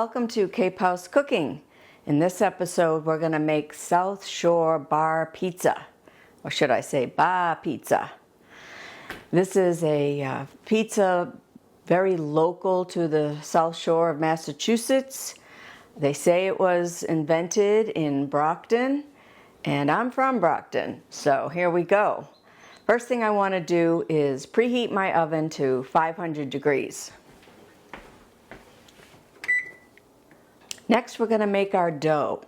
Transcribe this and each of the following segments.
Welcome to Cape House Cooking. In this episode, we're going to make South Shore bar pizza, or should I say bar pizza. This is a pizza very local to the South Shore of Massachusetts. They say it was invented in Brockton, and I'm from Brockton, so here we go. First thing I want to do is preheat my oven to 500 degrees. Next, we're going to make our dough.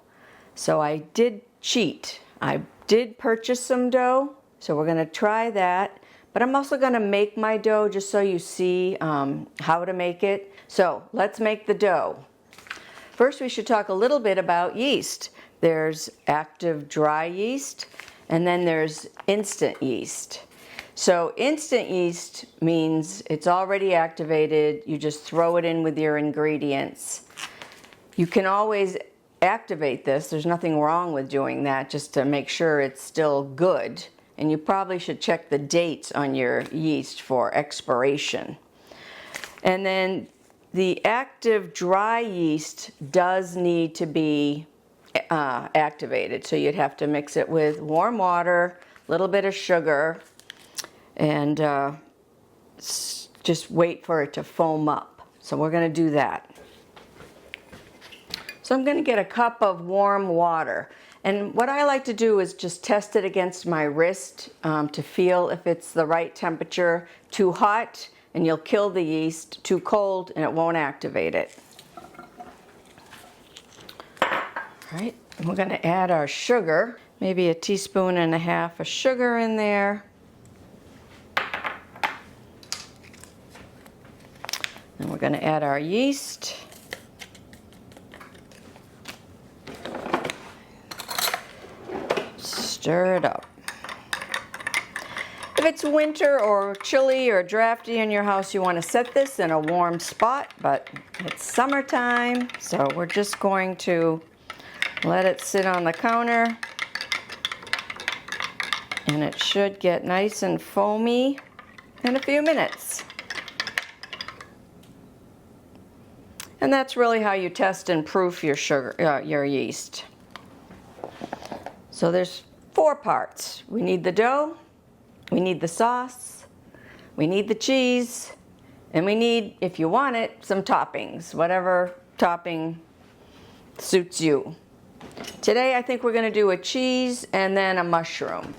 So I did cheat. I did purchase some dough, so we're going to try that. But I'm also going to make my dough just so you see how to make it. So let's make the dough. First, we should talk a little bit about yeast. There's active dry yeast, and then there's instant yeast. So instant yeast means it's already activated. You just throw it in with your ingredients. You can always activate this. There's nothing wrong with doing that, just to make sure it's still good. And you probably should check the dates on your yeast for expiration. And then the active dry yeast does need to be activated. So you'd have to mix it with warm water, a little bit of sugar, and just wait for it to foam up. So we're going to do that. So I'm going to get a cup of warm water. And what I like to do is just test it against my wrist to feel if it's the right temperature. Too hot and you'll kill the yeast. Too cold and it won't activate it. All right, and we're going to add our sugar. Maybe 1.5 teaspoons of sugar in there. And we're going to add our yeast. Stir it up. If it's winter or chilly or drafty in your house, you want to set this in a warm spot, but it's summertime, so we're just going to let it sit on the counter, and it should get nice and foamy in a few minutes. And that's really how you test and proof your sugar, your yeast. So there's 4 parts. We need the dough, we need the sauce, we need the cheese, and we need, if you want it, some toppings, whatever topping suits you. Today I think we're going to do a cheese and then a mushroom.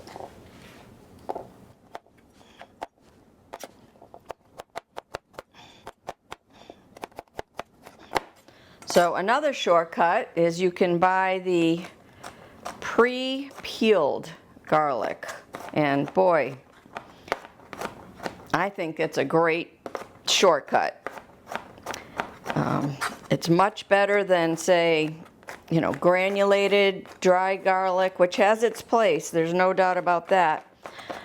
So another shortcut is you can buy the pre-peeled garlic, and boy, I think it's a great shortcut. It's much better than, say, granulated dry garlic, which has its place, there's no doubt about that.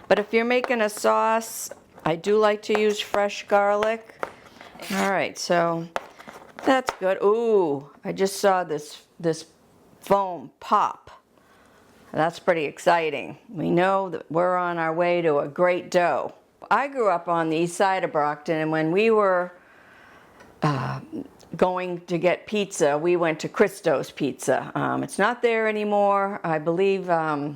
But if you're making a sauce, I do like to use fresh garlic. All right, so that's good. Ooh, I just saw this foam pop. That's pretty exciting. We know that we're on our way to a great dough. I grew up on the east side of Brockton, and when we were going to get pizza, we went to Christo's Pizza. It's not there anymore. I believe the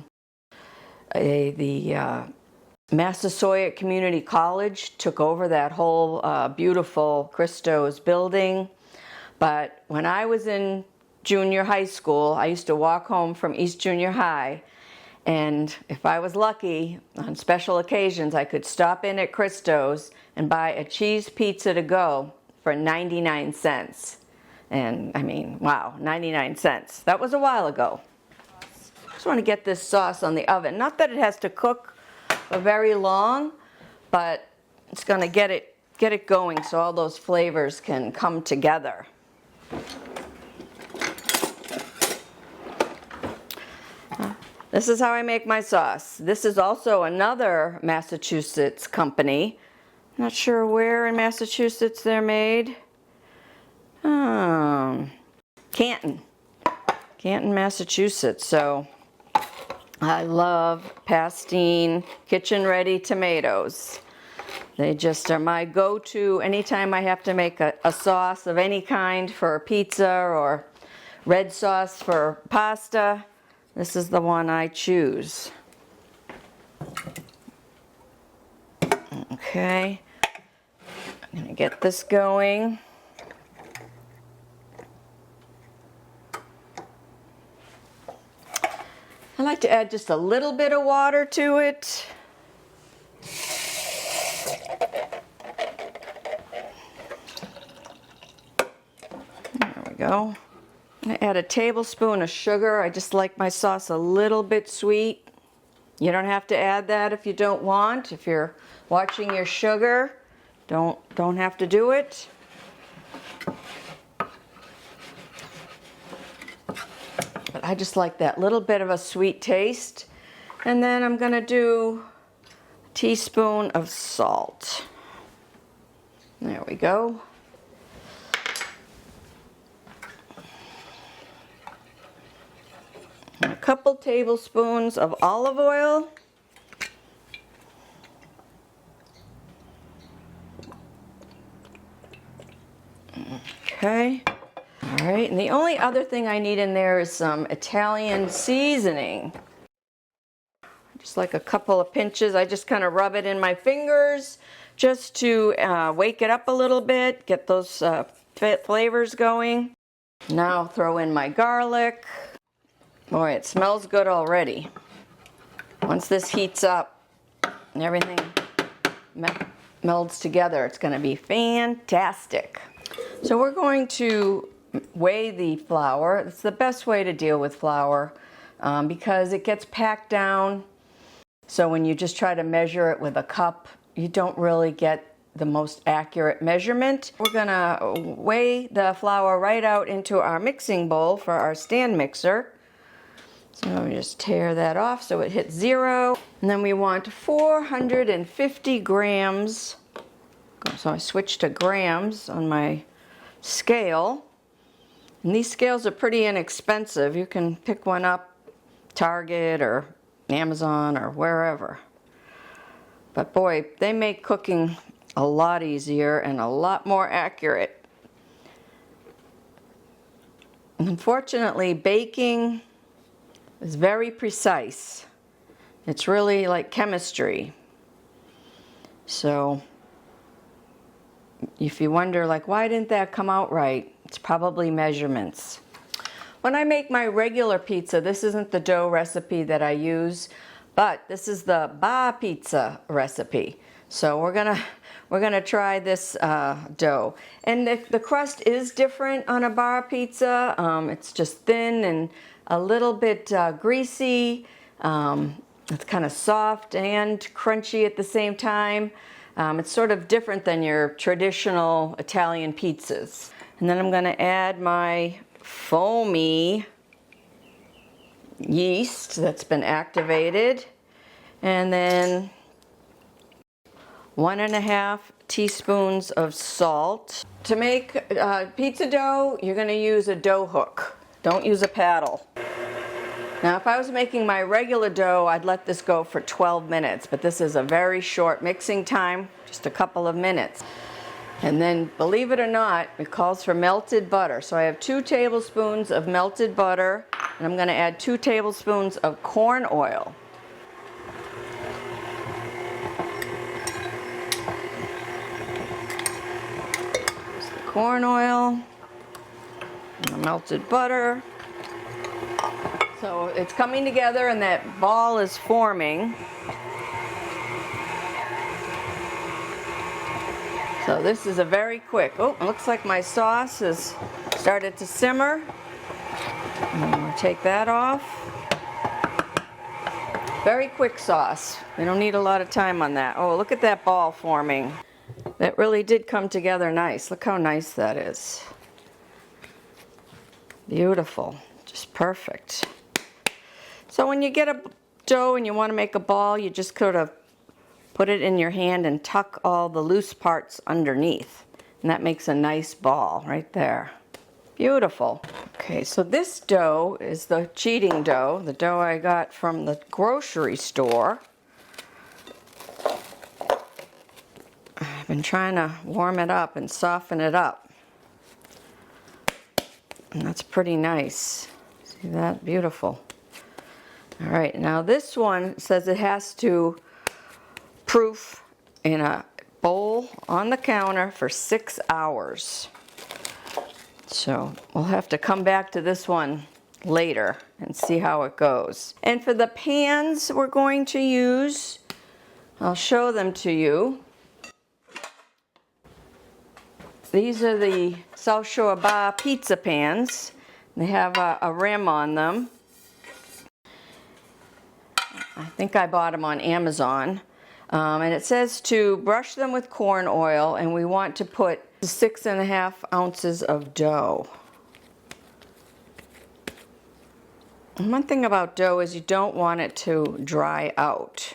Massasoit Community College took over that whole beautiful Christo's building. But when I was in junior high school, I used to walk home from East Junior High, and if I was lucky, on special occasions, I could stop in at Christo's and buy a cheese pizza to go for 99 cents. And I mean, wow, 99 cents. That was a while ago. Just want to get this sauce on the oven. Not that it has to cook for very long, but it's going to get it going so all those flavors can come together. This is how I make my sauce. This is also another Massachusetts company. Not sure where in Massachusetts they're made. Canton, Massachusetts. So I love Pastine kitchen ready tomatoes. They just are my go-to anytime I have to make a sauce of any kind for pizza or red sauce for pasta. This is the one I choose. Okay, I'm going to get this going. I like to add just a little bit of water to it. There we go. I'm going to add a tablespoon of sugar. I just like my sauce a little bit sweet. You don't have to add that if you don't want. If you're watching your sugar, don't have to do it. But I just like that little bit of a sweet taste. And then I'm going to do a teaspoon of salt. There we go. And a couple tablespoons of olive oil. Okay. All right, and the only other thing I need in there is some Italian seasoning. Just like a couple of pinches. I just kind of rub it in my fingers just to wake it up a little bit, get those flavors going. Now I'll throw in my garlic. Boy, it smells good already. Once this heats up and everything melds together, it's going to be fantastic. So we're going to weigh the flour. It's the best way to deal with flour because it gets packed down. So when you just try to measure it with a cup, you don't really get the most accurate measurement. We're gonna weigh the flour right out into our mixing bowl for our stand mixer. So we just tear that off so it hits 0. And then we want 450 grams. So I switched to grams on my scale. And these scales are pretty inexpensive. You can pick one up, Target or Amazon or wherever. But boy, they make cooking a lot easier and a lot more accurate. Unfortunately, baking is very precise. It's really like chemistry. So if you wonder, like, why didn't that come out right? It's probably measurements. When I make my regular pizza, this isn't the dough recipe that I use, but this is the bar pizza recipe. So we're gonna try this dough. And the crust is different on a bar pizza. It's just thin and a little bit greasy. It's kind of soft and crunchy at the same time. It's sort of different than your traditional Italian pizzas. And then I'm going to add my foamy yeast that's been activated. And then 1.5 teaspoons of salt. To make pizza dough, you're going to use a dough hook. Don't use a paddle. Now, if I was making my regular dough, I'd let this go for 12 minutes, but this is a very short mixing time, just a couple of minutes. And then, believe it or not, it calls for melted butter. So I have 2 tablespoons of melted butter, and I'm going to add 2 tablespoons of corn oil. There's the corn oil and the melted butter. So it's coming together and that ball is forming. So this is a very quick, oh, it looks like my sauce has started to simmer. And we'll take that off. Very quick sauce. We don't need a lot of time on that. Oh, look at that ball forming. That really did come together nice. Look how nice that is. Beautiful, just perfect. So when you get a dough and you want to make a ball, you just sort of put it in your hand and tuck all the loose parts underneath. And that makes a nice ball right there. Beautiful. Okay, so this dough is the cheating dough, the dough I got from the grocery store. I've been trying to warm it up and soften it up. And that's pretty nice. See that? Beautiful. All right, now this one says it has to proof in a bowl on the counter for 6 hours. So we'll have to come back to this one later and see how it goes. And for the pans we're going to use, I'll show them to you. These are the South Shore Bar pizza pans. They have a rim on them. I think I bought them on Amazon. And it says to brush them with corn oil, and we want to put 6.5 ounces of dough. And one thing about dough is you don't want it to dry out.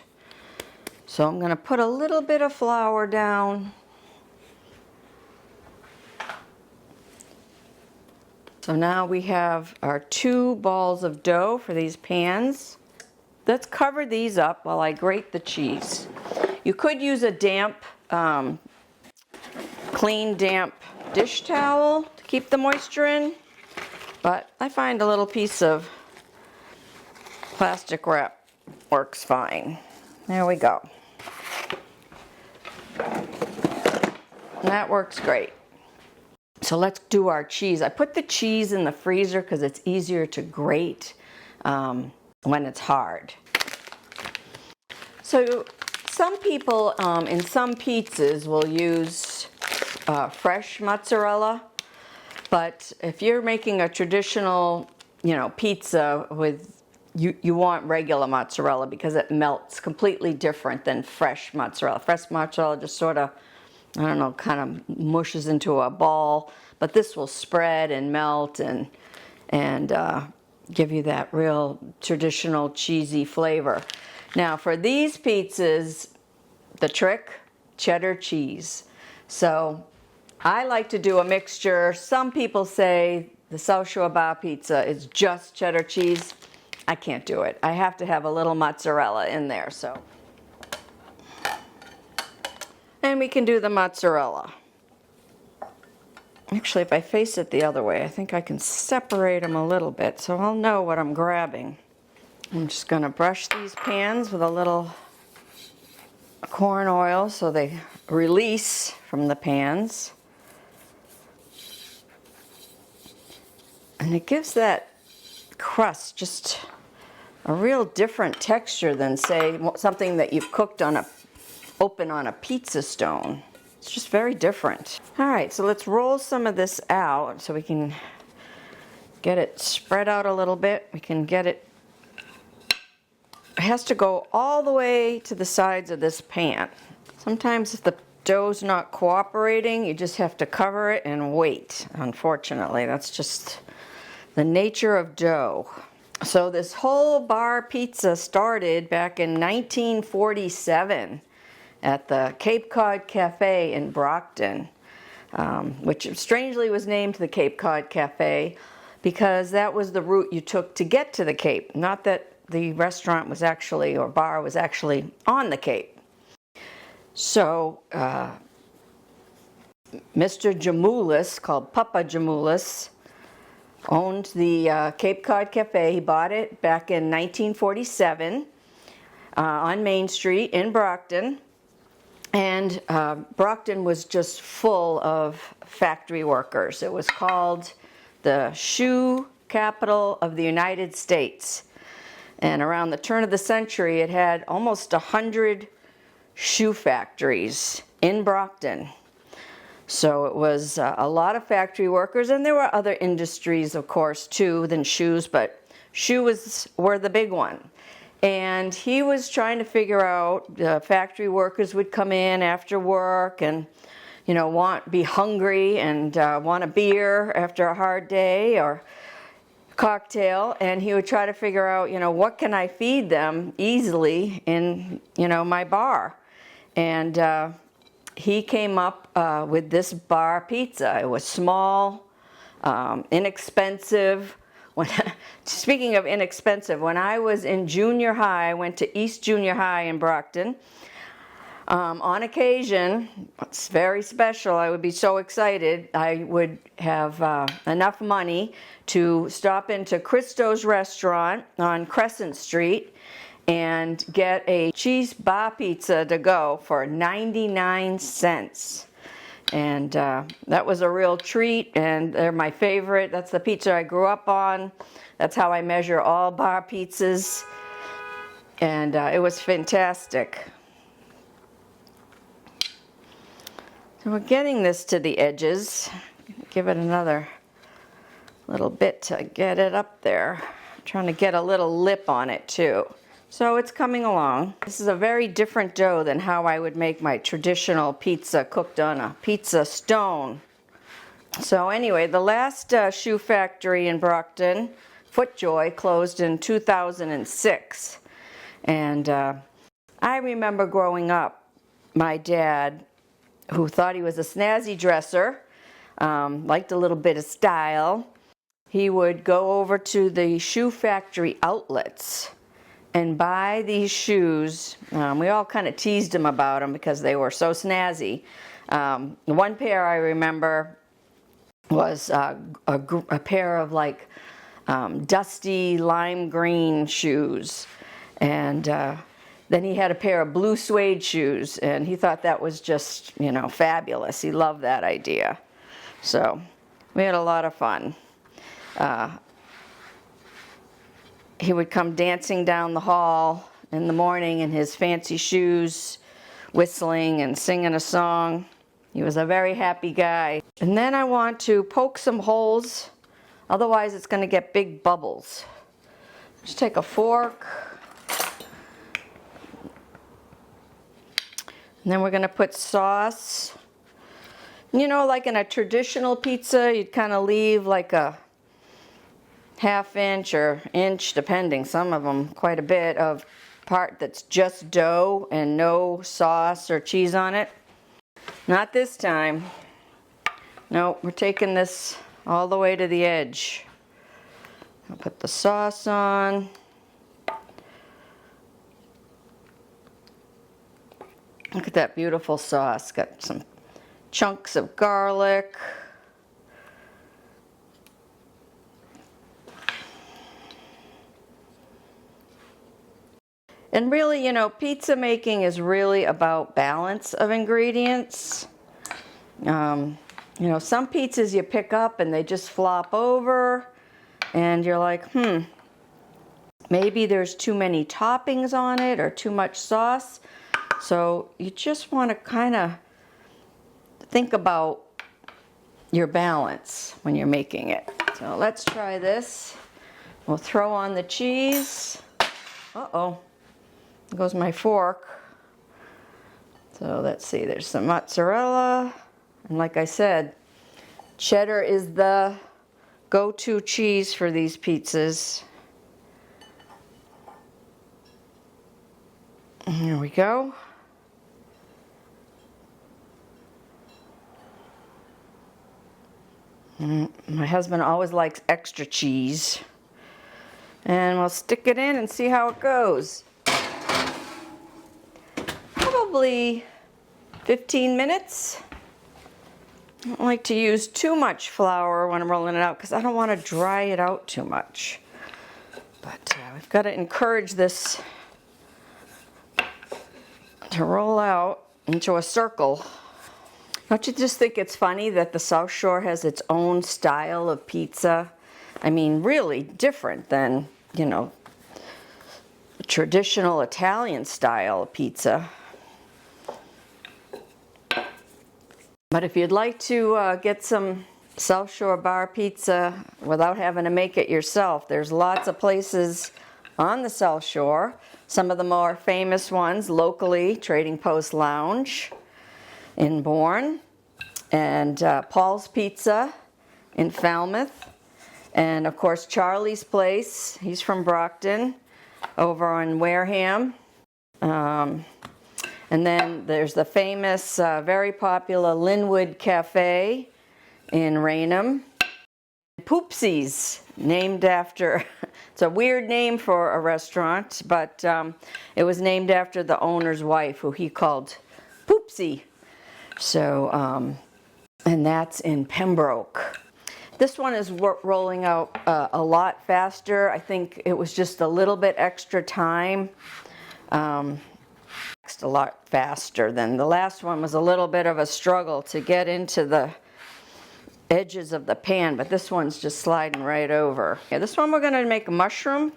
So I'm going to put a little bit of flour down. So now we have our 2 balls of dough for these pans. Let's cover these up while I grate the cheese. You could use a damp, clean damp dish towel to keep the moisture in, but I find a little piece of plastic wrap works fine. There we go. That works great. So let's do our cheese. I put the cheese in the freezer because it's easier to grate when it's hard. So some people in some pizzas will use fresh mozzarella, but if you're making a traditional, pizza with, you want regular mozzarella because it melts completely different than fresh mozzarella. Fresh mozzarella just sort of, I don't know, kind of mushes into a ball, but this will spread and melt and give you that real traditional cheesy flavor. Now for these pizzas, the trick, cheddar cheese. So I like to do a mixture. Some people say the South Shore Bar pizza is just cheddar cheese. I can't do it. I have to have a little mozzarella in there. So, and we can do the mozzarella. Actually, if I face it the other way, I think I can separate them a little bit so I'll know what I'm grabbing. I'm just going to brush these pans with a little corn oil so they release from the pans. And it gives that crust just a real different texture than, say, something that you've cooked on open on a pizza stone. It's just very different. All right, so let's roll some of this out so we can get it spread out a little bit. We can get it. It has to go all the way to the sides of this pan. Sometimes if the dough's not cooperating, you just have to cover it and wait. Unfortunately, that's just the nature of dough. So this whole bar pizza started back in 1947 at the Cape Cod Cafe in Brockton, which strangely was named the Cape Cod Cafe because that was the route you took to get to the Cape. Not that the restaurant was actually, or bar was actually on the Cape. So Mr. Jamoulis, called Papa Jamoulis, owned the Cape Cod Cafe. He bought it back in 1947 on Main Street in Brockton. And Brockton was just full of factory workers. It was called the shoe capital of the United States. And around the turn of the century, it had almost 100 shoe factories in Brockton. So it was a lot of factory workers, and there were other industries, of course, too, than shoes, but shoes were the big one. And he was trying to figure out, factory workers would come in after work and, be hungry and want a beer after a hard day or cocktail, and he would try to figure out, what can I feed them easily in, my bar. And he came up with this bar pizza. It was small, inexpensive. Speaking of inexpensive, when I was in junior high, I went to East Junior High in Brockton. On occasion, it's very special, I would be so excited, I would have enough money to stop into Christo's restaurant on Crescent Street and get a cheese bar pizza to go for 99 cents. And that was a real treat, and they're my favorite. That's the pizza I grew up on. That's how I measure all bar pizzas. And it was fantastic. So we're getting this to the edges. Give it another little bit to get it up there. I'm trying to get a little lip on it too. So it's coming along. This is a very different dough than how I would make my traditional pizza cooked on a pizza stone. So anyway, the last shoe factory in Brockton, FootJoy, closed in 2006. And I remember growing up, my dad, who thought he was a snazzy dresser, liked a little bit of style, he would go over to the shoe factory outlets and buy these shoes. We all kind of teased him about them because they were so snazzy. One pair I remember was a pair of like dusty lime green shoes, and then he had a pair of blue suede shoes, and he thought that was just, you know, fabulous. He loved that idea. So we had a lot of fun. He would come dancing down the hall in the morning in his fancy shoes, whistling and singing a song. He was a very happy guy. And then I want to poke some holes, otherwise it's going to get big bubbles. Just take a fork. And then we're going to put sauce. You know, like in a traditional pizza, you'd kind of leave like a ½ inch or inch, depending, some of them quite a bit, of part that's just dough and no sauce or cheese on it. Not this time. No, we're taking this all the way to the edge. I'll put the sauce on. Look at that beautiful sauce. Got some chunks of garlic. And really, you know, pizza making is really about balance of ingredients. You know, some pizzas you pick up and they just flop over, and you're like, maybe there's too many toppings on it or too much sauce. So you just want to kind of think about your balance when you're making it. So let's try this. We'll throw on the cheese. Uh-oh, there goes my fork. So let's see, there's some mozzarella. And like I said, cheddar is the go-to cheese for these pizzas. Here we go. My husband always likes extra cheese. And we'll stick it in and see how it goes. Probably 15 minutes. I don't like to use too much flour when I'm rolling it out because I don't want to dry it out too much. But we've got to encourage this to roll out into a circle. Don't you just think it's funny that the South Shore has its own style of pizza? I mean, really different than, you know, traditional Italian style of pizza. But if you'd like to get some South Shore bar pizza without having to make it yourself, there's lots of places on the South Shore. Some of the more famous ones locally, Trading Post Lounge in Bourne, and Paul's Pizza in Falmouth, and of course Charlie's Place, he's from Brockton, over on Wareham. And then there's the famous, very popular Linwood Cafe in Raynham. Poopsie's, named after, it's a weird name for a restaurant, but it was named after the owner's wife, who he called whoopsie. So, and that's in Pembroke. This one is rolling out a lot faster. I think it was just a little bit extra time. A lot faster than the last one. Was a little bit of a struggle to get into the edges of the pan, but this one's just sliding right over. Yeah, this one we're gonna make a mushroom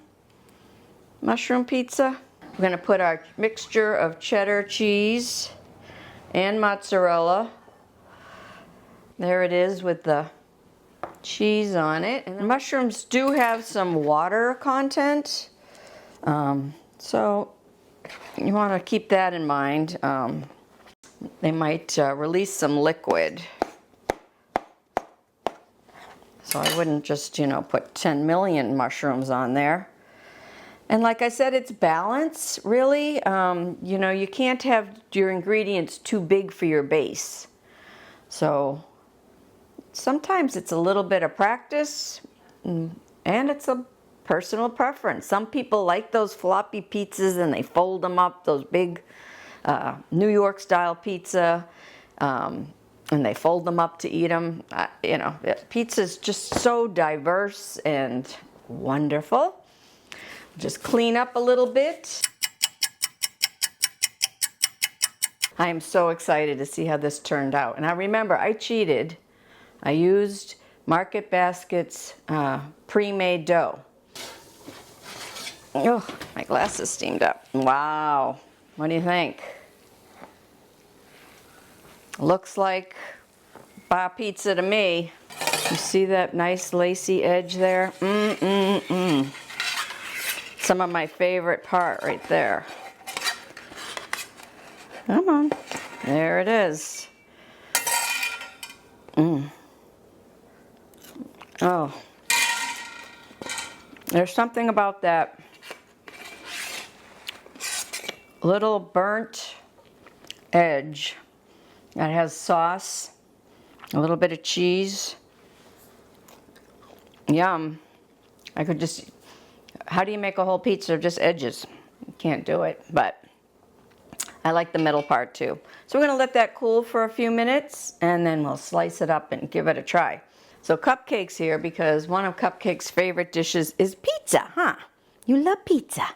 pizza. We're gonna put our mixture of cheddar cheese and mozzarella. There it is with the cheese on it. And the mushrooms do have some water content, so you want to keep that in mind. They might release some liquid, so I wouldn't just, you know, put 10 million mushrooms on there. And like I said, it's balance, really. You know, you can't have your ingredients too big for your base. So sometimes it's a little bit of practice, and it's a personal preference. Some people like those floppy pizzas and they fold them up, those big New York style pizza, and they fold them up to eat them. You know, pizza's just so diverse and wonderful. Just clean up a little bit. I am so excited to see how this turned out. And I remember I cheated. I used Market Basket's pre-made dough. Oh, my glasses steamed up. Wow. What do you think? Looks like bar pizza to me. You see that nice lacy edge there? Some of my favorite part right there. Come on. There it is. Oh. There's something about that little burnt edge that has sauce, a little bit of cheese. Yum. I could just, how do you make a whole pizza of just edges? You can't do it, but I like the middle part too. So we're gonna let that cool for a few minutes and then we'll slice it up and give it a try. So cupcakes here, because one of Cupcake's favorite dishes is pizza, huh? You love pizza.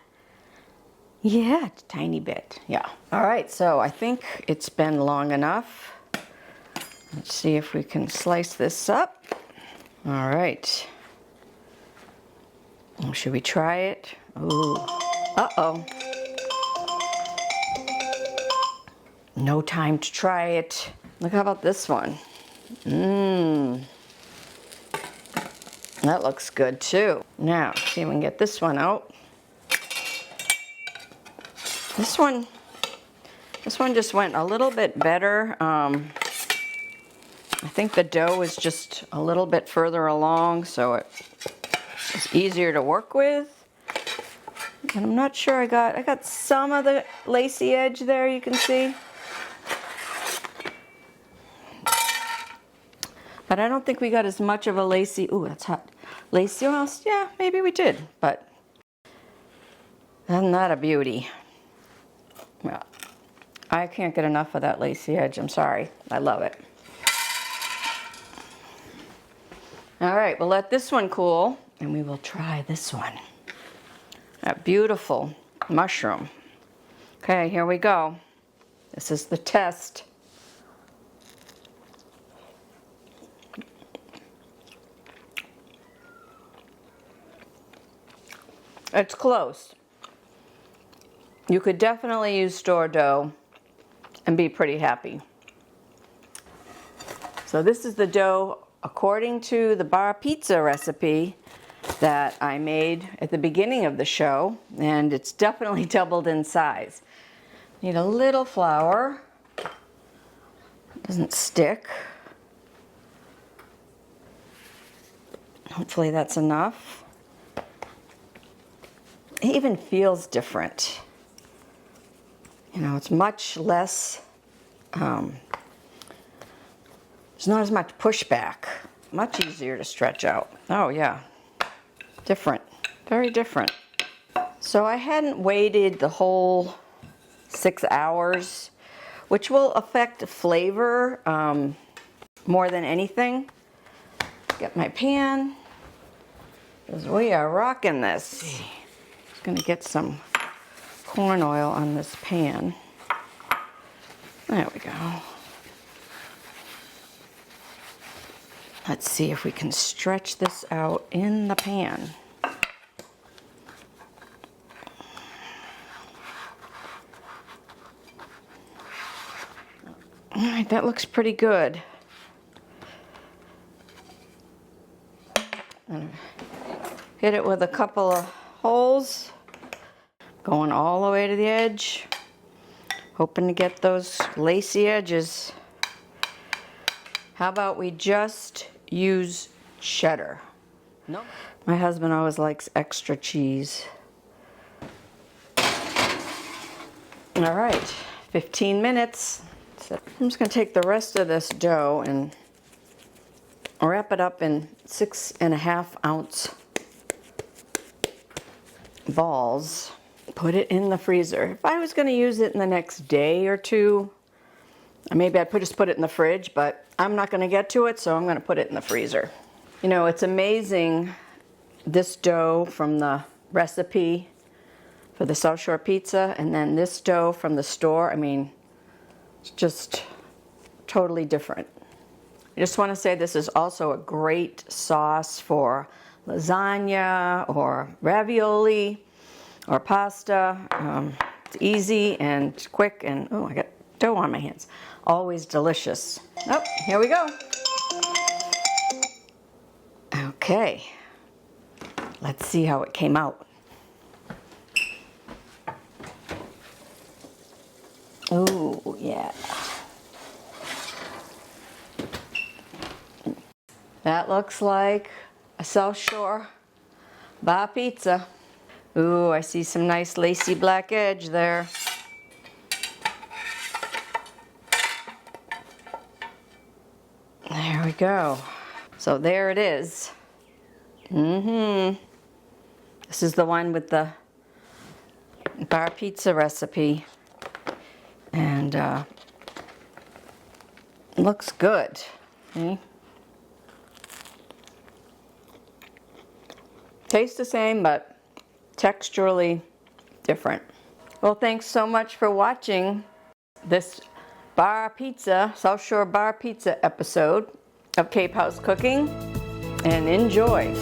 Yeah, a tiny bit, yeah. All right, so I think it's been long enough. Let's see if we can slice this up. All right. Should we try it? Ooh, uh-oh. No time to try it. Look, how about this one? That looks good too. Now, see if we can get this one out. This one just went a little bit better. I think the dough is just a little bit further along, so it's easier to work with. And I'm not sure I got some of the lacy edge there, you can see. But I don't think we got as much of a lacy, ooh, that's hot. Lacy, well, yeah, maybe we did, but isn't that a beauty? Well, I can't get enough of that lacy edge, I'm sorry. I love it. All right, we'll let this one cool, and we will try this one. That beautiful mushroom. Okay, here we go. This is the test. It's close. You could definitely use store dough and be pretty happy. So this is the dough according to the bar pizza recipe that I made at the beginning of the show, and it's definitely doubled in size. Need a little flour. Doesn't stick. Hopefully that's enough. It even feels different. You know, it's much less, there's not as much pushback. Much easier to stretch out. Oh yeah, different, very different. So I hadn't waited the whole 6 hours which will affect flavor more than anything. Get my pan, because we are rocking this. Just gonna get some corn oil on this pan. There we go. Let's see if we can stretch this out in the pan. All right, that looks pretty good. Hit it with a couple of holes, going all the way to the edge, hoping to get those lacy edges. How about we just use cheddar? No. My husband always likes extra cheese. All right, 15 minutes. So I'm just gonna take the rest of this dough and wrap it up in 6.5 ounce balls. Put it in the freezer. If I was gonna use it in the next day or two, maybe I'd just put it in the fridge, but I'm not gonna get to it, so I'm gonna put it in the freezer. You know, it's amazing, this dough from the recipe for the South Shore pizza, and then this dough from the store, I mean, it's just totally different. I just want to say this is also a great sauce for lasagna or ravioli or pasta. It's easy and quick, and oh, I got dough on my hands. Always delicious. Oh, here we go. Okay, let's see how it came out. Oh, yeah. That looks like a South Shore bar pizza. Ooh, I see some nice lacy black edge there. There we go. So there it is. This is the one with the bar pizza recipe. And looks good. Okay. Tastes the same, but texturally different. Well, thanks so much for watching this bar pizza, South Shore bar pizza episode of Cape House Cooking, and enjoy.